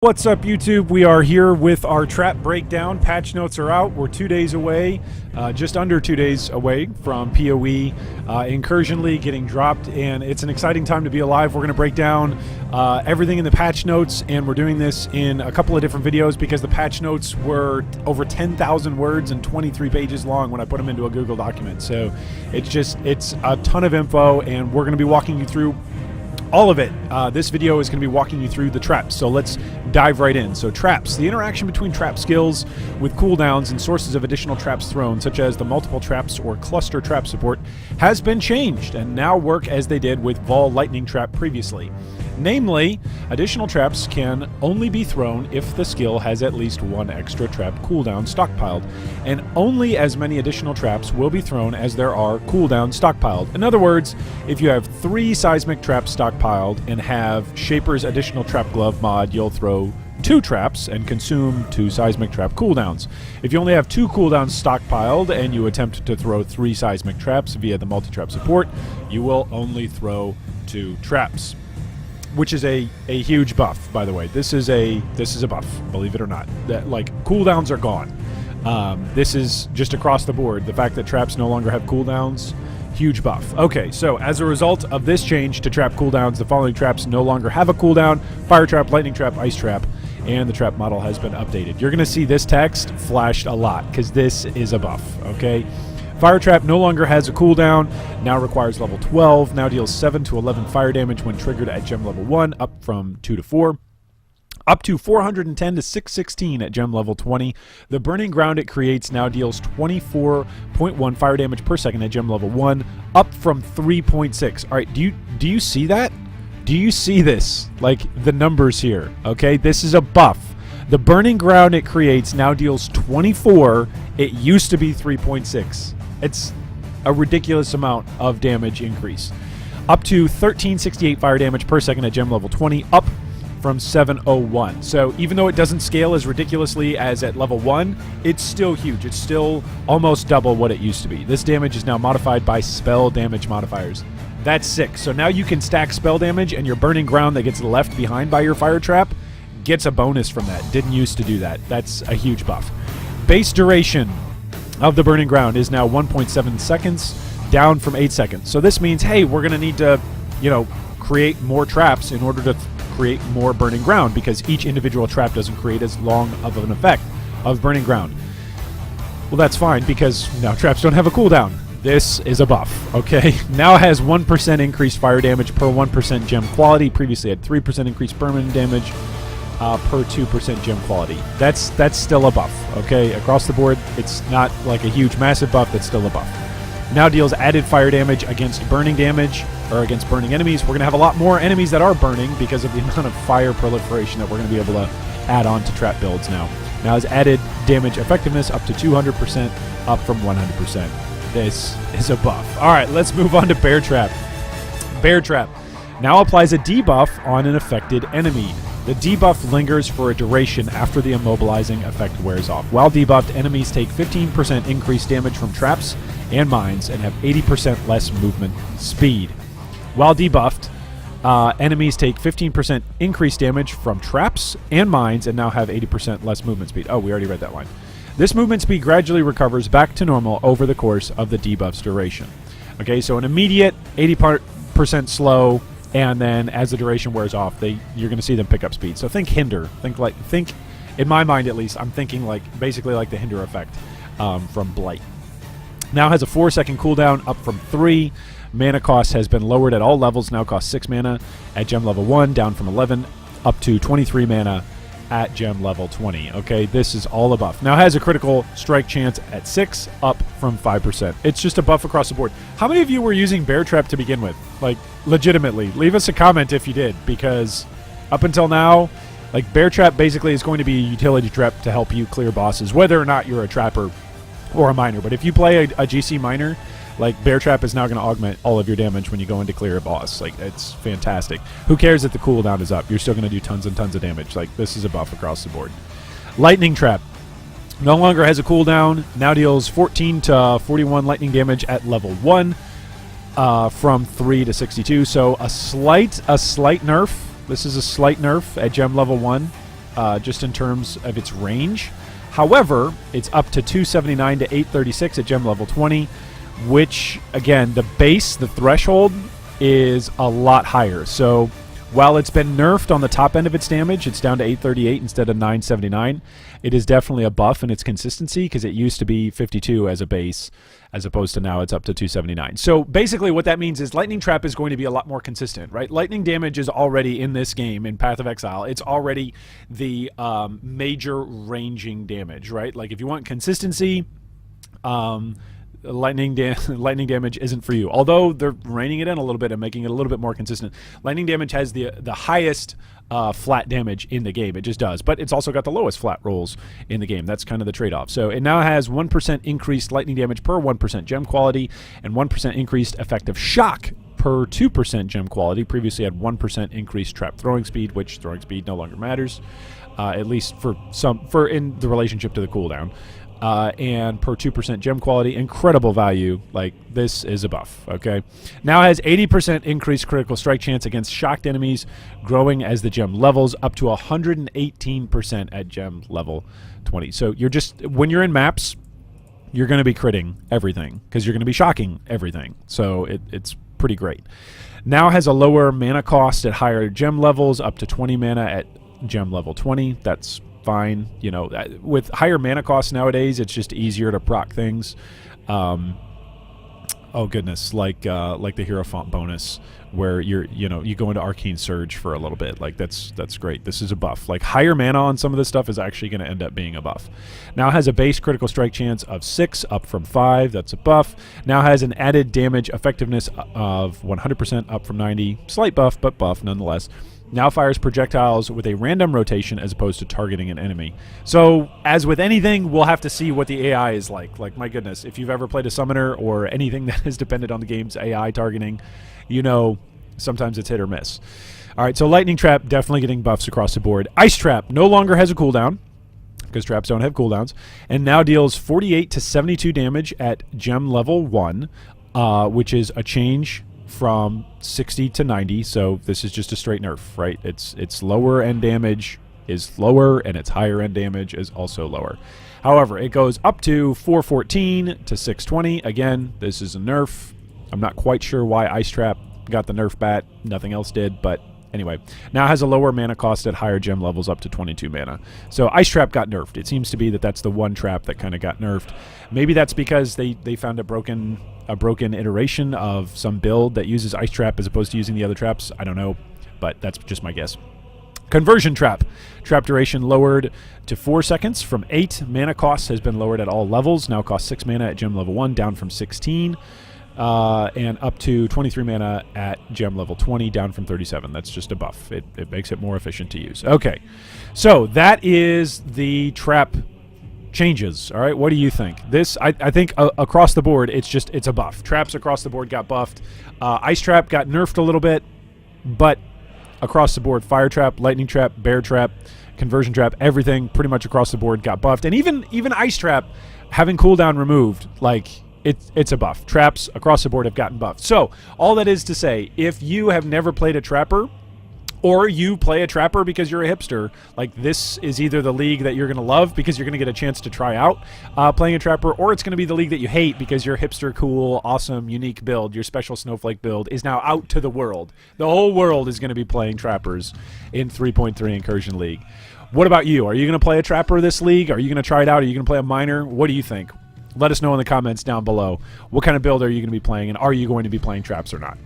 What's up, YouTube? We are here with our trap breakdown. Patch notes are out. We're 2 days away, just under 2 days away from PoE Incursion League getting dropped, and it's an exciting time to be alive. We're going to break down everything in the patch notes, and we're doing this in a couple of different videos because the patch notes were over 10,000 words and 23 pages long when I put them into a Google document. So it's a ton of info, and we're going to be walking you through all of it. This video is going to be walking you through the traps, so let's dive right in. So traps, the interaction between trap skills with cooldowns and sources of additional traps thrown, such as the multiple traps or cluster trap support, has been changed and now work as they did with Vol Lightning Trap previously. Namely, additional traps can only be thrown if the skill has at least one extra trap cooldown stockpiled, and only as many additional traps will be thrown as there are cooldowns stockpiled. In other words, if you have 3 seismic traps stockpiled and have Shaper's additional trap glove mod, you'll throw 2 traps and consume 2 seismic trap cooldowns. If you only have 2 cooldowns stockpiled and you attempt to throw 3 seismic traps via the multi-trap support, you will only throw 2 traps. Which is a huge buff, by the way. This is a buff, believe it or not. That, like, cooldowns are gone. This is just across the board. The fact that traps no longer have cooldowns, huge buff. Okay, so as a result of this change to trap cooldowns, the following traps no longer have a cooldown: fire trap, lightning trap, ice trap, and the trap model has been updated. You're going to see this text flashed a lot because this is a buff, okay? Fire Trap no longer has a cooldown, now requires level 12, now deals 7 to 11 fire damage when triggered at gem level 1, up from 2 to 4. Up to 410 to 616 at gem level 20. The burning ground it creates now deals 24.1 fire damage per second at gem level 1, up from 3.6. All right, do you see that? Do you see this? Like, the numbers here, okay? This is a buff. The burning ground it creates now deals 24. It used to be 3.6. It's a ridiculous amount of damage increase. Up to 1368 fire damage per second at gem level 20, up from 701. So even though it doesn't scale as ridiculously as at level 1, it's still huge. It's still almost double what it used to be. This damage is now modified by spell damage modifiers. That's sick. So now you can stack spell damage, and your burning ground that gets left behind by your fire trap gets a bonus from that. Didn't used to do that. That's a huge buff. Base duration of the burning ground is now 1.7 seconds, down from 8 seconds. So this means, hey, we're going to need to, create more traps in order to create more burning ground, because each individual trap doesn't create as long of an effect of burning ground. Well, that's fine, because now traps don't have a cooldown. This is a buff, okay? Now it has 1% increased fire damage per 1% gem quality. Previously had 3% increased permanent damage per 2% gem quality. That's still a buff, okay? Across the board, it's not like a huge, massive buff. That's still a buff. Now deals added fire damage against burning damage, or against burning enemies. We're going to have a lot more enemies that are burning because of the amount of fire proliferation that we're going to be able to add on to trap builds now. Now has added damage effectiveness up to 200%, up from 100%. This is a buff. All right, let's move on to Bear Trap. Bear Trap now applies a debuff on an affected enemy. The debuff lingers for a duration after the immobilizing effect wears off. While debuffed, enemies take 15% increased damage from traps and mines and have 80% less movement speed. While debuffed, enemies take 15% increased damage from traps and mines and now have 80% less movement speed. Oh, we already read that line. This movement speed gradually recovers back to normal over the course of the debuff's duration. Okay, so an immediate 80% slow, and then as the duration wears off, you're going to see them pick up speed. So think hinder. Think in my mind at least, I'm thinking basically like the hinder effect from Blight. Now has a 4-second cooldown, up from 3. Mana cost has been lowered at all levels. Now costs 6 mana at gem level 1, down from 11, up to 23 mana at gem level 20. Okay, this is all a buff. Now has a critical strike chance at 6, up from 5%. It's just a buff across the board. How many of you were using Bear Trap to begin with? Like, legitimately, leave us a comment if you did, because up until now, like, Bear Trap basically is going to be a utility trap to help you clear bosses, whether or not you're a trapper or a miner. But if you play a GC miner, like, Bear Trap is now going to augment all of your damage when you go in to clear a boss. Like, it's fantastic. Who cares that the cooldown is up? You're still going to do tons and tons of damage. Like, this is a buff across the board. Lightning Trap no longer has a cooldown. Now deals 14 to 41 lightning damage at level 1, from 3 to 62. So a slight nerf. This is a slight nerf at gem level 1. just in terms of its range. However, it's up to 279 to 836 at gem level 20, which, again, the base, the threshold, is a lot higher. So while it's been nerfed on the top end of its damage, it's down to 838 instead of 979. It is definitely a buff in its consistency because it used to be 52 as a base, as opposed to now it's up to 279. So basically what that means is Lightning Trap is going to be a lot more consistent, right? Lightning damage is already in this game, in Path of Exile. It's already the major ranging damage, right? Like if you want consistency, lightning damage isn't for you, although they're reining it in a little bit and making it a little bit more consistent. Lightning damage has the highest flat damage in the game. It just does, but it's also got the lowest flat rolls in the game. That's kind of the trade-off. So it now has 1% increased lightning damage per 1% gem quality and 1% increased effective shock per 2% gem quality. Previously had 1% increased trap throwing speed, which throwing speed no longer matters, at least for in the relationship to the cooldown. And per 2% gem quality, incredible value. Like, this is a buff, okay? Now has 80% increased critical strike chance against shocked enemies, growing as the gem levels up to 118% at gem level 20. So you're just, when you're in maps, you're going to be critting everything because you're going to be shocking everything. So it's pretty great. Now has a lower mana cost at higher gem levels, up to 20 mana at gem level 20. That's fine. You know, with higher mana costs nowadays, it's just easier to proc things. Oh goodness, like the Hero Font bonus, where you go into Arcane Surge for a little bit. Like that's great. This is a buff. Like higher mana on some of this stuff is actually going to end up being a buff. Now has a base critical strike chance of 6, up from 5. That's a buff. Now has an added damage effectiveness of 100%, up from 90. Slight buff, but buff nonetheless. Now fires projectiles with a random rotation as opposed to targeting an enemy. So, as with anything, we'll have to see what the AI is like. Like, my goodness, if you've ever played a summoner or anything that is dependent on the game's AI targeting, you know sometimes it's hit or miss. All right, so Lightning Trap definitely getting buffs across the board. Ice Trap no longer has a cooldown, because traps don't have cooldowns, and now deals 48 to 72 damage at gem level 1, which is a change from 60 to 90, so this is just a straight nerf, right? Its lower end damage is lower, and its higher end damage is also lower. However, it goes up to 414 to 620. Again, this is a nerf. I'm not quite sure why Ice Trap got the nerf bat. Nothing else did, but anyway. Now has a lower mana cost at higher gem levels, up to 22 mana. So Ice Trap got nerfed. It seems to be that that's the one trap that kind of got nerfed. Maybe that's because they found a broken iteration of some build that uses Ice Trap as opposed to using the other traps. I don't know, but that's just my guess. Conversion Trap. Trap duration lowered to 4 seconds from 8. Mana cost has been lowered at all levels. Now costs 6 mana at gem level 1, down from 16. And up to 23 mana at gem level 20, down from 37. That's just a buff. It makes it more efficient to use. Okay, so that is the trap changes. All right, what do you think? This, I think across the board, it's a buff. Traps across the board got buffed. Ice Trap got nerfed a little bit, but across the board, Fire Trap, Lightning Trap, Bear Trap, Conversion Trap, everything pretty much across the board got buffed. And even Ice Trap having cooldown removed, like, it's a buff. Traps across the board have gotten buffed. So all that is to say, if you have never played a trapper, or you play a trapper because you're a hipster, like, this is either the league that you're going to love because you're going to get a chance to try out playing a trapper, or it's going to be the league that you hate because your hipster, cool, awesome, unique build, your special snowflake build, is now out to the world. The whole world is going to be playing trappers in 3.3 Incursion League. What about you? Are you going to play a trapper this league? Are you going to try it out? Are you going to play a miner? What do you think? Let us know in the comments down below. What kind of build are you going to be playing, and are you going to be playing traps or not?